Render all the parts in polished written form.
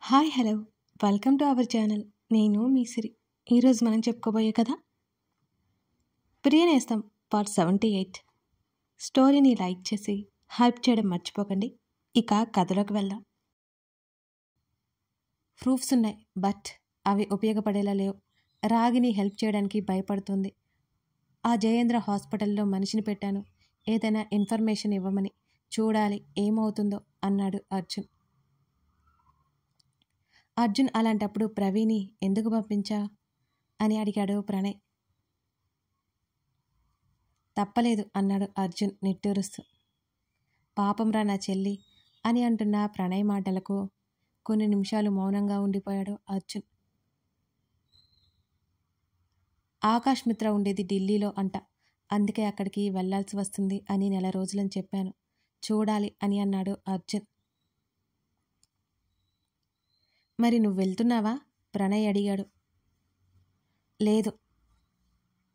Hi hello welcome to our channel. నేను మీ సిరి. ఈరోజు మనం చెప్పుకోబోయే కథ ప్రియనేస్తం పార్ట్ 78. స్టోరీని లైక్ చేసి హైప్ చేయడం మర్చిపోకండి. ఇక కథలోకి వెళ్దాం. ప్రూఫ్స్ ఉన్నాయి, బట్ అవి ఉపయోగపడేలా లేవు. రాగిని హెల్ప్ చేయడానికి భయపడుతుంది. ఆ జయేంద్ర హాస్పిటల్లో మనిషిని పెట్టాను, ఏదైనా ఇన్ఫర్మేషన్ ఇవ్వమని. చూడాలి ఏమవుతుందో అన్నాడు అర్జున్. అర్జున్ అలాంటప్పుడు ప్రవీణి ఎందుకు పంపించా అని అడిగాడు ప్రణయ్. తప్పలేదు అన్నాడు అర్జున్ నిట్టూరుస్తూ. పాపంరా నా చెల్లి అని అంటున్న ప్రణయ్ మాటలకు కొన్ని నిమిషాలు మౌనంగా ఉండిపోయాడు అర్జున్. ఆకాష్ మిత్ర ఉండేది ఢిల్లీలో అంట, అందుకే అక్కడికి వెళ్లాల్సి వస్తుంది అని నెల రోజులని చెప్పాను. చూడాలి అని అన్నాడు అర్జున్. మరి నువ్వు వెళ్తున్నావా ప్రణయ్ అడిగాడు. లేదు.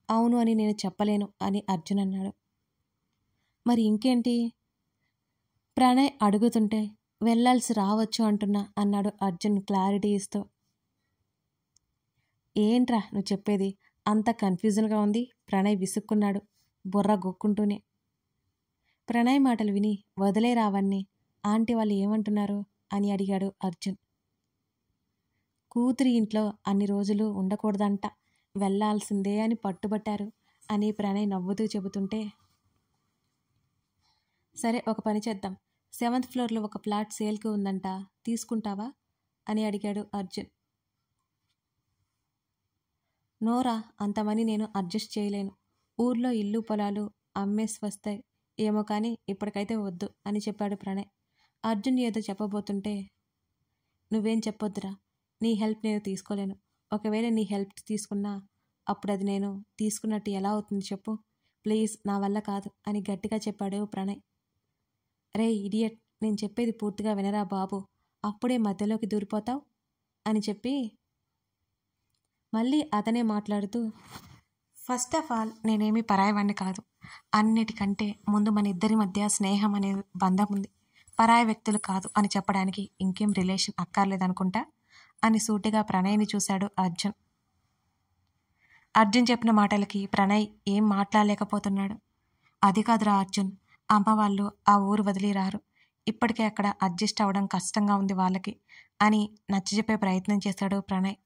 అవును అని నేను చెప్పలేను అని అర్జున్ అన్నాడు. మరి ఇంకేంటి ప్రణయ్ అడుగుతుంటే వెళ్ళాల్సి రావచ్చు అంటున్నా అన్నాడు అర్జున్ క్లారిటీ ఇస్తూ. ఏంట్రా నువ్వు చెప్పేది, అంత కన్ఫ్యూజన్గా ఉంది ప్రణయ్ విసుక్కున్నాడు బుర్ర గొక్కుంటూనే. ప్రణయ్ మాటలు విని వదిలే రావన్నీ, ఆంటీ వాళ్ళు ఏమంటున్నారు అని అడిగాడు అర్జున్. కూతురి ఇంట్లో అన్ని రోజులు ఉండకూడదంట, వెళ్లాల్సిందే అని పట్టుబట్టారు అని ప్రణయ్ నవ్వుతూ చెబుతుంటే, సరే ఒక పని చేద్దాం, 7th ఫ్లోర్లో ఒక ఫ్లాట్ సేల్కి ఉందంట, తీసుకుంటావా అని అడిగాడు అర్జున్. నోరా, అంత మనీ నేను అడ్జస్ట్ చేయలేను. ఊర్లో ఇల్లు పొలాలు అమ్మేసి వస్తాయి ఏమో కానీ ఇప్పటికైతే వద్దు అని చెప్పాడు ప్రణయ్. అర్జున్ ఏదో చెప్పబోతుంటే, నువ్వేం చెప్పొద్దురా, నీ హెల్ప్ నేను తీసుకోలేను. ఒకవేళ నీ హెల్ప్ తీసుకున్నా అప్పుడు అది నేను తీసుకున్నట్టు ఎలా అవుతుంది చెప్పు. ప్లీజ్ నా వల్ల కాదు అని గట్టిగా చెప్పాడు ప్రణయ్. రే ఇడియట్, నేను చెప్పేది పూర్తిగా వినరా బాబు, అప్పుడే మధ్యలోకి దూరిపోతావు అని చెప్పి మళ్ళీ అతనే మాట్లాడుతూ, ఫస్ట్ ఆఫ్ ఆల్ నేనేమీ పరాయవాణ్ణి కాదు. అన్నిటికంటే ముందు మన ఇద్దరి మధ్య స్నేహం అనే బంధం ఉంది, పరాయ వ్యక్తులు కాదు అని చెప్పడానికి ఇంకేం రిలేషన్ అక్కర్లేదనుకుంటా అని సూటిగా ప్రణయ్ని చూశాడు అర్జున్. అర్జున్ చెప్పిన మాటలకి ప్రణయ్ ఏం మాట్లాడలేకపోతున్నాడు. అది కాదురా అర్జున్, అమ్మ వాళ్ళు ఆ ఊరు వదిలి రారు, ఇప్పటికే అక్కడ అడ్జస్ట్ అవ్వడం కష్టంగా ఉంది వాళ్ళకి అని నచ్చజెప్పే ప్రయత్నం చేశాడు ప్రణయ్.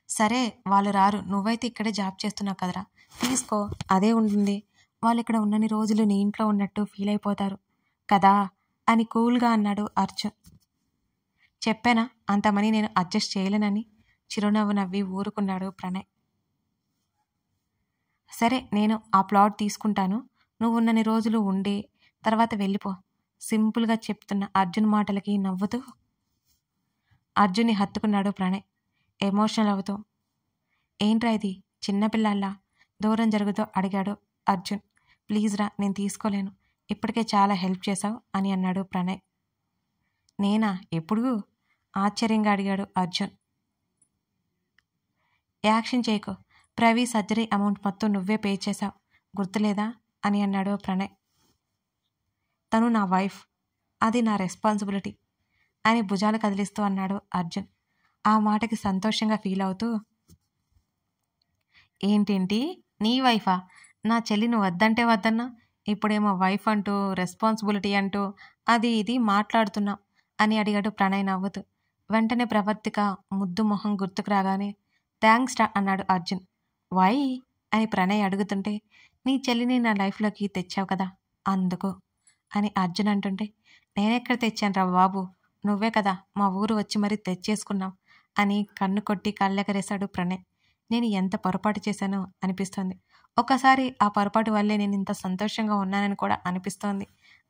సరే వాళ్ళు రారు, నువ్వైతే ఇక్కడే జాబ్ చేస్తున్నావు కదరా, తీసుకో, అదే ఉంటుంది. వాళ్ళు ఇక్కడ ఉన్నన్ని రోజులు నీ ఇంట్లో ఉన్నట్టు ఫీల్ అయిపోతారు కదా అని కూల్గా అన్నాడు అర్జున్. చెప్పానా అంత మనీ నేను అడ్జస్ట్ చేయలేనని చిరునవ్వు నవ్వి ఊరుకున్నాడు ప్రణయ్. సరే నేను ఆ ప్లాట్ తీసుకుంటాను, నువ్వు ఉన్నన్ని రోజులు ఉండి తర్వాత వెళ్ళిపో, సింపుల్గా చెప్తున్న అర్జున్ మాటలకి నవ్వుతూ అర్జున్ని హత్తుకున్నాడు ప్రణయ్ ఎమోషనల్ అవుతూ. ఏంట్రా ఇది చిన్నపిల్లల్లా దూరం జరుగుతూ అడిగాడు అర్జున్. ప్లీజ్ రా, నేను తీసుకోలేను, ఇప్పటికే చాలా హెల్ప్ చేశావు అని అన్నాడు ప్రణయ్. నేనా ఎప్పుడు ఆశ్చర్యంగా అడిగాడు అర్జున్. యాక్షన్ చేయకు, ప్రవీ సర్జరీ అమౌంట్ మొత్తం నువ్వే పే చేశావు గుర్తులేదా అని అన్నాడు ప్రణయ్. తను నా వైఫ్, అది నా రెస్పాన్సిబిలిటీ అని భుజాలు కదిలిస్తూ అన్నాడు అర్జున్. ఆ మాటకి సంతోషంగా ఫీల్ అవుతూ, ఏంటేంటి నీ వైఫా, నా చెల్లి నువ్వు వద్దంటే వద్దన్నా, ఇప్పుడేమో వైఫ్ అంటూ రెస్పాన్సిబిలిటీ అంటూ అది ఇది మాట్లాడుతున్నావు అని అడిగాడు ప్రణయ్ నవ్వుతూ. వెంటనే ప్రవర్తిక ముద్దు మొహం గుర్తుకు రాగానే థ్యాంక్స్ రా అన్నాడు అర్జున్. వై అని ప్రణయ్ అడుగుతుంటే, నీ చెల్లిని నా లైఫ్లోకి తెచ్చావు కదా అందుకు అని అర్జున్ అంటుంటే, నేనెక్కడ తెచ్చాను రా బాబు, నువ్వే కదా మా ఊరు వచ్చి మరీ తెచ్చేసుకున్నావు అని కన్ను కొట్టి కళ్ళెగరేశాడు ప్రణయ్. నేను ఎంత పొరపాటు చేశానో అనిపిస్తోంది, ఒక్కసారి ఆ పొరపాటు వల్లే నేను ఇంత సంతోషంగా ఉన్నానని కూడా అనిపిస్తోంది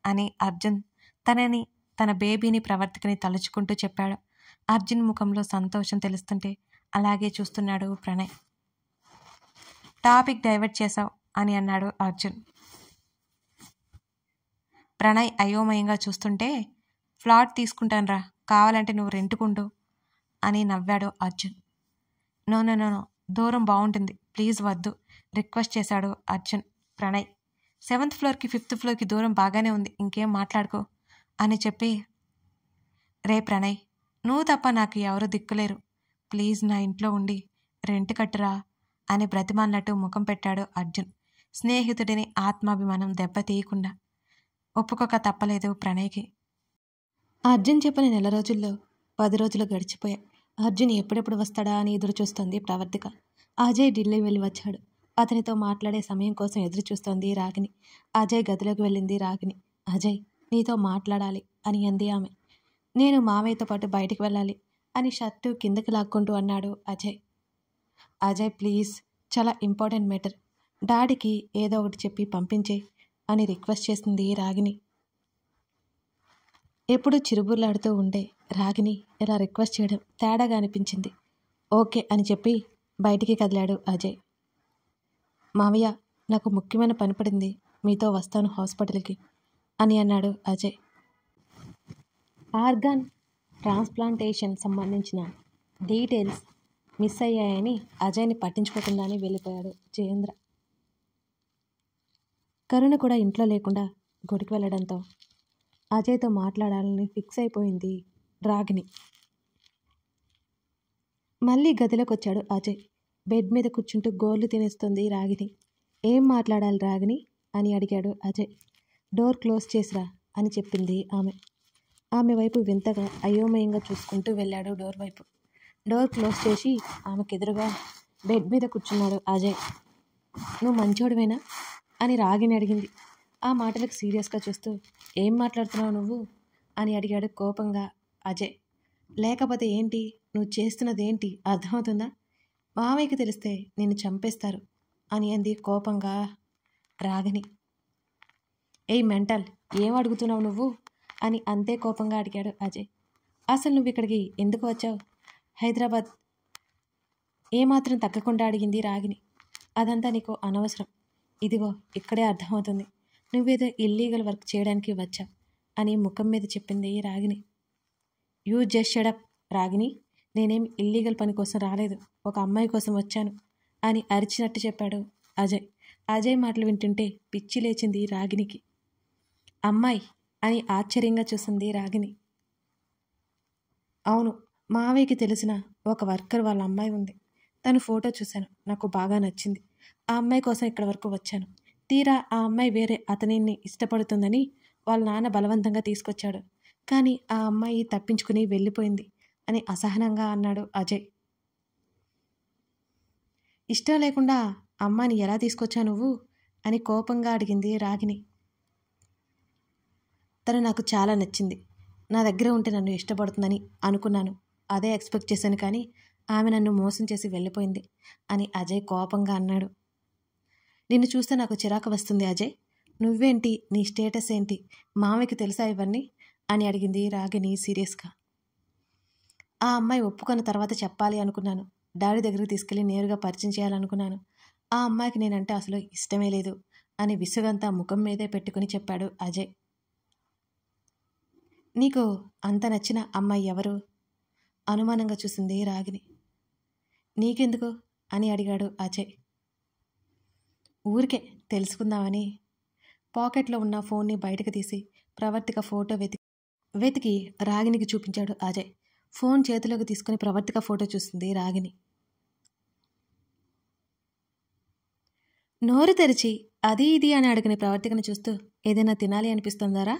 అని అర్జున్ తన బేబీని ప్రవర్తికని తలుచుకుంటూ చెప్పాడు. అర్జున్ ముఖంలో సంతోషం తెలుస్తుంటే అలాగే చూస్తున్నాడు ప్రణయ్. టాపిక్ డైవర్ట్ చేశావు అని అన్నాడు అర్జున్. ప్రణయ్ అయోమయంగా చూస్తుంటే, ఫ్లాట్ తీసుకుంటానురా, కావాలంటే నువ్వు రెంటుకుండు అని నవ్వాడు Arjun. No no no no, దూరం బాగుంటుంది, ప్లీజ్ వద్దు రిక్వెస్ట్ చేశాడు అర్జున్. ప్రణయ్ 7th ఫ్లోర్కి 5th ఫ్లోర్కి దూరం బాగానే ఉంది, ఇంకేం మాట్లాడుకో అని చెప్పి రే ప్రణయ్, నువ్వు తప్ప నాకు ఎవరు దిక్కులేరు. ప్లీజ్ నా ఇంట్లో ఉండి రెంట్ కట్టురా అని బ్రతిమాలినట్టు ముఖం పెట్టాడు అర్జున్. స్నేహితుడిని ఆత్మాభిమానం దెబ్బతీయకుండా. ఒప్పుకోక తప్పలేదు ప్రణయ్కి. అర్జున్ చెప్పిన 1 నెల రోజుల్లో 10 రోజులు గడిచిపోయాయి. అర్జున్ ఎప్పుడెప్పుడు వస్తాడా అని ఎదురు చూస్తోంది ప్రవర్తిక. అజయ్ ఢిల్లీ వెళ్ళి వచ్చాడు. అతనితో మాట్లాడే సమయం కోసం ఎదురు చూస్తోంది రాగిని. అజయ్ గదిలోకి వెళ్ళింది రాగిని. అజయ్, నీతో మాట్లాడాలి అని అంది ఆమె. నేను మావయ్యతో పాటు బయటికి వెళ్ళాలి అని షర్టు కిందకి లాక్కుంటూ అన్నాడు అజయ్. అజయ్ ప్లీజ్, చాలా ఇంపార్టెంట్ మ్యాటర్, డాడీకి ఏదో ఒకటి చెప్పి పంపించే అని రిక్వెస్ట్ చేసింది రాగిని. ఎప్పుడు చిరుబుర్లాడుతూ ఉండే రాగిని ఇలా రిక్వెస్ట్ చేయడం తేడాగా అనిపించింది. ఓకే అని చెప్పి బయటికి కదిలాడు అజయ్. మావయ్య, నాకు ముఖ్యమైన పని పడింది, మీతో వస్తాను హాస్పిటల్కి అని అన్నాడు అజయ్. ఆర్గాన్ ట్రాన్స్ప్లాంటేషన్ సంబంధించిన డీటెయిల్స్ మిస్ అయ్యాయని అజయ్ని పట్టించుకోకుండానే వెళ్ళిపోయాడు జయేంద్ర. కరుణ కూడా ఇంట్లో లేకుండా గుడికి వెళ్ళడంతో అజయ్తో మాట్లాడాలని ఫిక్స్ అయిపోయింది రాగిని. మళ్ళీ గదిలోకి వచ్చాడు అజయ్. బెడ్ మీద కూర్చుంటూ గోర్లు తినేస్తుంది రాగిని. ఏం మాట్లాడాలి రాగిని అని అడిగాడు అజయ్. డోర్ క్లోజ్ చేసిరా అని చెప్పింది ఆమె. ఆమె వైపు వింతగా అయోమయంగా చూసుకుంటూ వెళ్ళాడు డోర్ వైపు. డోర్ క్లోజ్ చేసి ఆమెకెదురుగా బెడ్ మీద కూర్చున్నాడు అజయ్. నువ్వు మంచోడివేనా అని రాగిని అడిగింది. ఆ మాటలకు సీరియస్గా చూస్తూ ఏం మాట్లాడుతున్నావు నువ్వు అని అడిగాడు కోపంగా అజయ్. లేకపోతే ఏంటి, నువ్వు చేస్తున్నదేంటి అర్థమవుతుందా? మామయ్యకి తెలిస్తే నిన్ను చంపేస్తారు అని అంది కోపంగా రాగిని. ఏయ్ మెంటల్, ఏం అడుగుతున్నావు నువ్వు అని అంతే కోపంగా అడిగాడు అజయ్. అసలు నువ్వు ఇక్కడికి ఎందుకు వచ్చావు? హైదరాబాద్ ఏమాత్రం తగ్గకుండా అడిగింది రాగిని. అదంతా నీకు అనవసరం, ఇదిగో ఇక్కడే అర్థమవుతుంది, నువ్వేదో ఇల్లీగల్ వర్క్ చేయడానికి వచ్చావు అని ముఖం మీద చెప్పింది రాగిని. యూ జస్ట్ షట్ అప్ రాగిని, నేనేం ఇల్లీగల్ పని కోసం రాలేదు, ఒక అమ్మాయి కోసం వచ్చాను అని అరిచినట్టు చెప్పాడు అజయ్. అజయ్ మాటలు వింటుంటే పిచ్చి లేచింది రాగినికి. అమ్మాయి అని ఆశ్చర్యంగా చూసింది రాగిని. అవును, మావయ్యకి తెలిసిన ఒక వర్కర్ వాళ్ళ అమ్మాయి ఉంది. తను ఫోటో చూశాను, నాకు బాగా నచ్చింది. ఆ అమ్మాయి కోసం ఇక్కడ వరకు వచ్చాను. తీరా ఆ అమ్మాయి వేరే అతనిని ఇష్టపడుతుందని వాళ్ళ నాన్న బలవంతంగా తీసుకొచ్చాడు. కానీ ఆ అమ్మాయి తప్పించుకుని వెళ్ళిపోయింది అని అసహనంగా అన్నాడు అజయ్. ఇష్టం లేకుండా అమ్మాయిని ఎలా తీసుకొచ్చావు నువ్వు అని కోపంగా అడిగింది రాగిని. తను నాకు చాలా నచ్చింది, నా దగ్గర ఉంటే నన్ను ఇష్టపడుతుందని అనుకున్నాను, అదే ఎక్స్పెక్ట్ చేశాను, కానీ ఆమె నన్ను మోసం చేసి వెళ్ళిపోయింది అని అజయ్ కోపంగా అన్నాడు. నిన్ను చూస్తే నాకు చిరాకు వస్తుంది అజయ్, నువ్వేంటి, నీ స్టేటస్ ఏంటి, మామయ్యకి తెలుసా ఇవన్నీ అని అడిగింది రాగిని సీరియస్గా. ఆ అమ్మాయి ఒప్పుకున్న తర్వాత చెప్పాలి అనుకున్నాను, డాడీ దగ్గరికి తీసుకెళ్ళి నేరుగా పరిచయం చేయాలనుకున్నాను. ఆ అమ్మాయికి నేనంటే అసలు ఇష్టమే లేదు అని విసుగంతా ముఖం మీదే పెట్టుకుని చెప్పాడు అజయ్. నీకు అంత నచ్చిన అమ్మాయి ఎవరు అనుమానంగా చూసింది రాగిని. నీకెందుకు అని అడిగాడు అజయ్. ఊరికే తెలుసుకుందామని పాకెట్లో ఉన్న ఫోన్ని బయటకు తీసి ప్రవర్తిక ఫోటో వెతికి రాగినికి చూపించాడు అజయ్. ఫోన్ చేతిలోకి తీసుకుని ప్రవర్తిక ఫోటో చూసింది రాగిని. నోరు తెరిచి అది ఇది అని అడిగిన ప్రవర్తికను చూస్తూ ఏదైనా తినాలి అనిపిస్తుందారా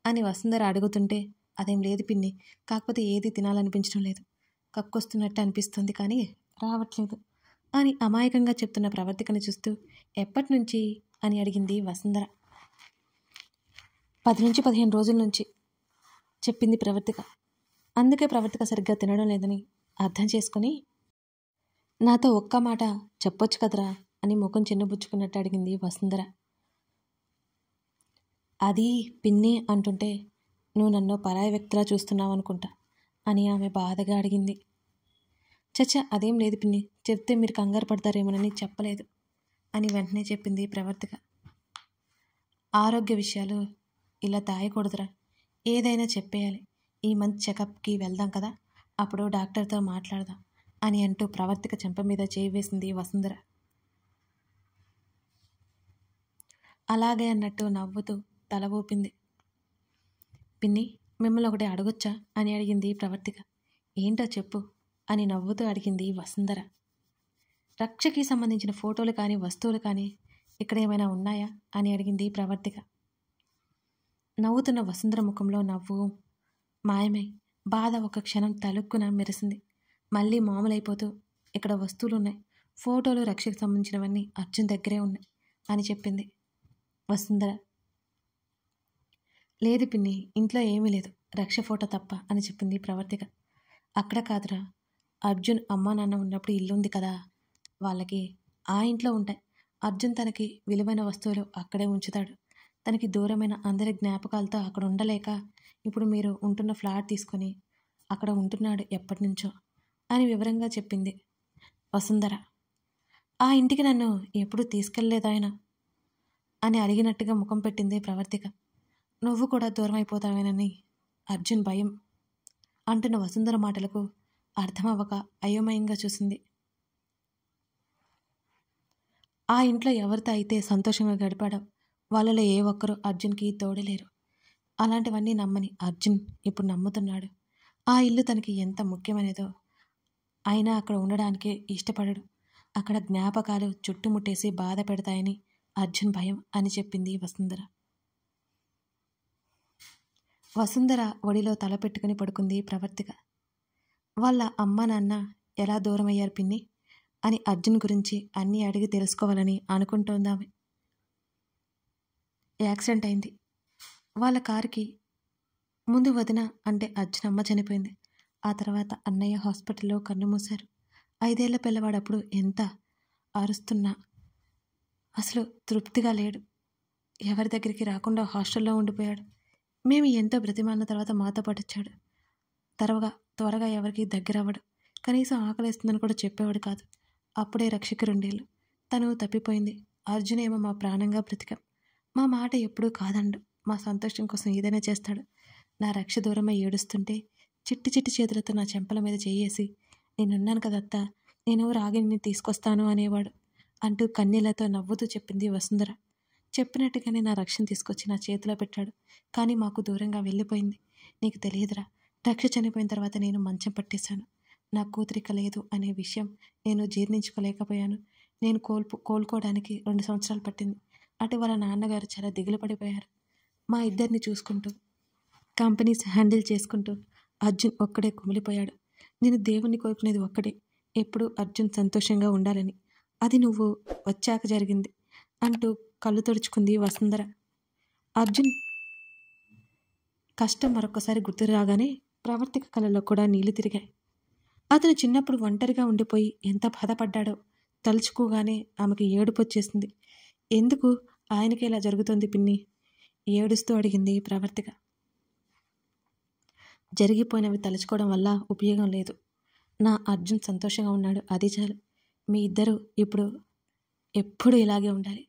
అని వసుంధర అడుగుతుంటే, అదేం లేదు పిన్ని, కాకపోతే ఏది తినాలనిపించడం లేదు, కక్కొస్తున్నట్టు అనిపిస్తుంది కానీ రావట్లేదు అని అమాయకంగా చెప్తున్న ప్రవర్తికను చూస్తూ ఎప్పటి నుంచి అని అడిగింది వసుంధర. 10 నుంచి 15 రోజుల నుంచి చెప్పింది ప్రవర్తిక. అందుకే ప్రవర్తిక సరిగ్గా తినడం లేదని అర్థం చేసుకుని, నాతో ఒక్క మాట చెప్పొచ్చు కదరా అని ముఖం చిన్నబుచ్చుకున్నట్టు అడిగింది వసుంధర. అది పిన్ని అంటుంటే నువ్వు నన్ను పరాయి వ్యక్తిలా చూస్తున్నావు అనుకుంటా అని ఆమె బాధగా అడిగింది. చచ్చా అదేం లేదు పిన్ని, చెప్తే మీరు కంగారు పడతారేమోనని చెప్పలేదు అని వెంటనే చెప్పింది ప్రవర్తిక. ఆరోగ్య విషయాలు ఇలా దాయకూడదురా, ఏదైనా చెప్పేయాలి, ఈ మంత్ చెకప్కి వెళ్దాం కదా, అప్పుడు డాక్టర్తో మాట్లాడదాం అని అంటూ ప్రవర్తిక చెంప మీద చేయి వేసింది వసుంధర. అలాగే అన్నట్టు నవ్వుతూ తల ఊపింది. పిన్ని, మిమ్మల్ని ఒకటి అడగొచ్చా అని అడిగింది ప్రవర్తిక. ఏంటో చెప్పు అని నవ్వుతూ అడిగింది వసుంధర. రక్షకి సంబంధించిన ఫోటోలు కానీ వస్తువులు కానీ ఇక్కడ ఏమైనా ఉన్నాయా అని అడిగింది ప్రవర్తిక. నవ్వుతున్న వసుంధర ముఖంలో నవ్వు మాయమై బాధ ఒక క్షణం తలుక్కున మెరిసింది. మళ్ళీ మామూలైపోతూ ఇక్కడ వస్తువులు ఉన్నాయి, ఫోటోలు రక్షకు సంబంధించినవన్నీ అర్జున్ దగ్గరే ఉన్నాయి అని చెప్పింది వసుంధర. లేదు పిన్ని, ఇంట్లో ఏమీ లేదు, రక్ష ఫోటో తప్ప అని చెప్పింది ప్రవర్తిక. అక్కడ కాదురా, అర్జున్ అమ్మా నాన్న ఉన్నప్పుడు ఇల్లు ఉంది కదా, వాళ్ళకి ఆ ఇంట్లో ఉంటాయి. అర్జున్ తనకి విలువైన వస్తువులు అక్కడే ఉంచుతాడు. తనకి దూరమైన అందరి జ్ఞాపకాలతో అక్కడ ఉండలేక ఇప్పుడు మీరు ఉంటున్న ఫ్లాట్ తీసుకొని అక్కడ ఉంటున్నాడు ఎప్పటి నుంచో అని వివరంగా చెప్పింది వసుంధర. ఆ ఇంటికి నన్ను ఎప్పుడూ తీసుకెళ్ళలేదాయన అని అడిగినట్టుగా ముఖం పెట్టింది ప్రవర్తిక. నువ్వు కూడా దూరం అయిపోతావేనని అర్జున్ భయం అంటున్న వసుంధర మాటలకు అర్థమవ్వక అయోమయంగా చూసింది. ఆ ఇంట్లో ఎవరితో అయితే సంతోషంగా గడిపాడో వాళ్ళలో ఏ ఒక్కరూ అర్జున్కి తోడలేరు. అలాంటివన్నీ నమ్మని అర్జున్ ఇప్పుడు నమ్ముతున్నాడు. ఆ ఇల్లు తనకి ఎంత ముఖ్యమైనదో అయినా అక్కడ ఉండడానికే ఇష్టపడడు. అక్కడ జ్ఞాపకాలు చుట్టుముట్టేసి బాధ పెడతాయని అర్జున్ భయం అని చెప్పింది వసుంధర. వసుంధర ఒడిలో తల పెట్టుకుని పడుకుంది ప్రవర్తిక. వాళ్ళ అమ్మ నాన్న ఎలా దూరమయ్యారు పిన్ని అని అర్జున్ గురించి అన్నీ అడిగి తెలుసుకోవాలని అనుకుంటోందామె. యాక్సిడెంట్ అయింది. వాళ్ళ కారుకి ముందు వదిన అంటే అర్జున్ అమ్మ చనిపోయింది. ఆ తర్వాత అన్నయ్య హాస్పిటల్లో కన్నుమూశారు. 5 ఏళ్ల పిల్లవాడప్పుడు ఎంత అరుస్తున్నా అసలు తృప్తిగా లేడు. ఎవరి దగ్గరికి రాకుండా హాస్టల్లో ఉండిపోయాడు. మేము ఎంతో బ్రతిమాలిన తర్వాత మాతో పాటు వచ్చాడు. త్వరగా ఎవరికి దగ్గర అవ్వడు. కనీసం ఆకలిస్తుందని కూడా చెప్పేవాడు కాదు. అప్పుడే రక్షకి 2 ఏళ్ళు. తను తప్పిపోయింది. అర్జున్ ఏమో మా ప్రాణంగా బ్రతికాం. మా మాట ఎప్పుడూ కాదండు. మా సంతోషం కోసం ఏదైనా చేస్తాడు. నా రక్ష దూరమై ఏడుస్తుంటే చిట్టి చిట్టి చేతులతో నా చెంపల మీద చేయేసి నేనున్నాను కదత్తా, నేను రాగిని తీసుకొస్తాను అనేవాడు అంటూ కన్నీళ్లతో నవ్వుతూ చెప్పింది వసుంధర. చెప్పినట్టుగానే నా రక్షను తీసుకొచ్చి నా చేతిలో పెట్టాడు. కానీ మాకు దూరంగా వెళ్ళిపోయింది. నీకు తెలియదురా, రక్ష చనిపోయిన తర్వాత నేను మంచం పట్టేశాను. నా కూతురిక లేదు అనే విషయం నేను జీర్ణించుకోలేకపోయాను. నేను కోలుకోవడానికి 2 సంవత్సరాలు పట్టింది. అటు వాళ్ళ నాన్నగారు చాలా దిగులు పడిపోయారు. మా ఇద్దరిని చూసుకుంటూ కంపెనీస్ హ్యాండిల్ చేసుకుంటూ అర్జున్ ఒక్కడే కుమిలిపోయాడు. నేను దేవుణ్ణి కోరుకునేది ఒక్కడే, ఎప్పుడూ అర్జున్ సంతోషంగా ఉండాలని. అది నువ్వు వచ్చాక జరిగింది అంటూ కళ్ళు తుడుచుకుంది వసుంధర. అర్జున్ కష్టం మరొకసారి గుర్తు రాగానే ప్రవర్తిక కళ్ళలో కూడా నీళ్లు తిరిగాయి. అతను చిన్నప్పుడు ఒంటరిగా ఉండిపోయి ఎంత బాధపడ్డాడో తలుచుకోగానే ఆమెకి ఏడుపు వచ్చేసింది. ఎందుకు ఆయనకి ఇలా జరుగుతుంది పిన్ని? ఏడుస్తూ అడిగింది ప్రవర్తిక. జరిగిపోయినవి తలుచుకోవడం వల్ల ఉపయోగం లేదు. నా అర్జున్ సంతోషంగా ఉన్నాడు, అది చాలు. మీ ఇద్దరు ఎప్పుడు ఇలాగే ఉండాలి.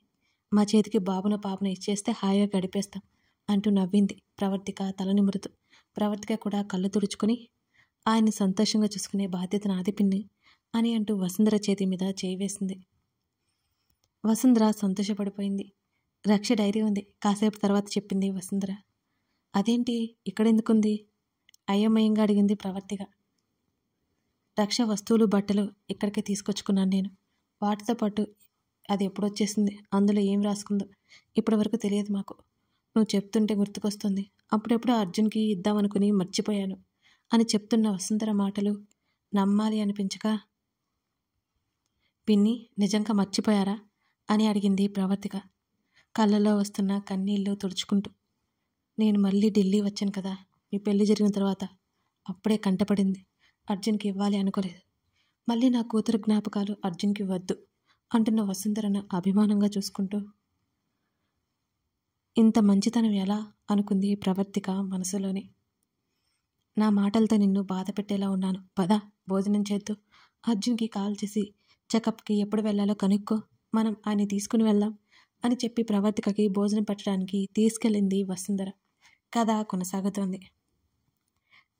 మా చేతికి బాబున పాపను ఇచ్చేస్తే హాయిగా గడిపేస్తాం అంటూ నవ్వింది ప్రవర్తిక తల నిమురుతూ. ప్రవర్తిక కూడా కళ్ళు తుడుచుకుని ఆయన్ని సంతోషంగా చూసుకునే బాధ్యత నాది పిన్ని అని అంటూ వసుంధర చేతి మీద చేయి వేసింది. వసుంధర సంతోషపడిపోయింది. రక్ష డైరీ ఉంది, కాసేపు తర్వాత చెప్పింది వసుంధర. అదేంటి ఇక్కడెందుకుంది అయోమయంగా అడిగింది ప్రవర్తిక. రక్ష వస్తువులు బట్టలు ఇక్కడికే తీసుకొచ్చుకున్నాను నేను. వాటితో పాటు అది ఎప్పుడొచ్చేసింది, అందులో ఏం రాసుకుందో ఇప్పటి వరకు తెలియదు మాకు. నువ్వు చెప్తుంటే గుర్తుకొస్తుంది. అప్పుడెప్పుడు అర్జున్కి ఇద్దామనుకుని మర్చిపోయాను అని చెప్తున్న వసుంధర మాటలు నమ్మాలి అనిపించక, పిన్ని నిజంగా మర్చిపోయారా అని అడిగింది ప్రవర్తిక కళ్ళలో వస్తున్న కన్నీళ్ళు తుడుచుకుంటూ. నేను మళ్ళీ ఢిల్లీ వచ్చాను కదా మీ పెళ్లి జరిగిన తర్వాత, అప్పుడే కంటపడింది. అర్జున్కి ఇవ్వాలి అనుకోలేదు. మళ్ళీ నా కూతురు జ్ఞాపకాలు అర్జున్కి వద్దు అంటున్న వసుంధరను అభిమానంగా చూసుకుంటూ. ఇంత మంచితనం ఎలా అనుకుంది ప్రవర్తిక మనసులోనే. నా మాటలతో నిన్ను బాధ పెట్టేలా ఉన్నాను, పద భోజనం చేద్దు. అర్జున్కి కాల్ చేసి చెకప్కి ఎప్పుడు వెళ్ళాలో కనుక్కో, మనం ఆయన్ని తీసుకుని వెళ్దాం అని చెప్పి ప్రవర్తికకి భోజనం పెట్టడానికి తీసుకెళ్ళింది వసుంధర. కథ కొనసాగుతోంది.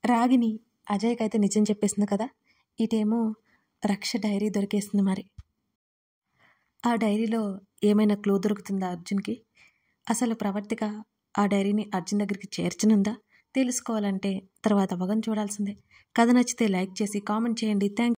రాగిని అజయ్కి అయితే నిజం చెప్పేసింది కదా, ఇటేమో రక్ష డైరీ దొరికేసింది. మరి ఆ డైరీలో ఏమైనా క్లూ దొరుకుతుందా అర్జున్కి? అసలు ప్రవర్తిక ఆ డైరీని అర్జున్ దగ్గరికి చేర్చనుందా? తెలుసుకోవాలంటే తర్వాత భాగం చూడాల్సిందే. కథ నచ్చితే లైక్ చేసి కామెంట్ చేయండి. థ్యాంక్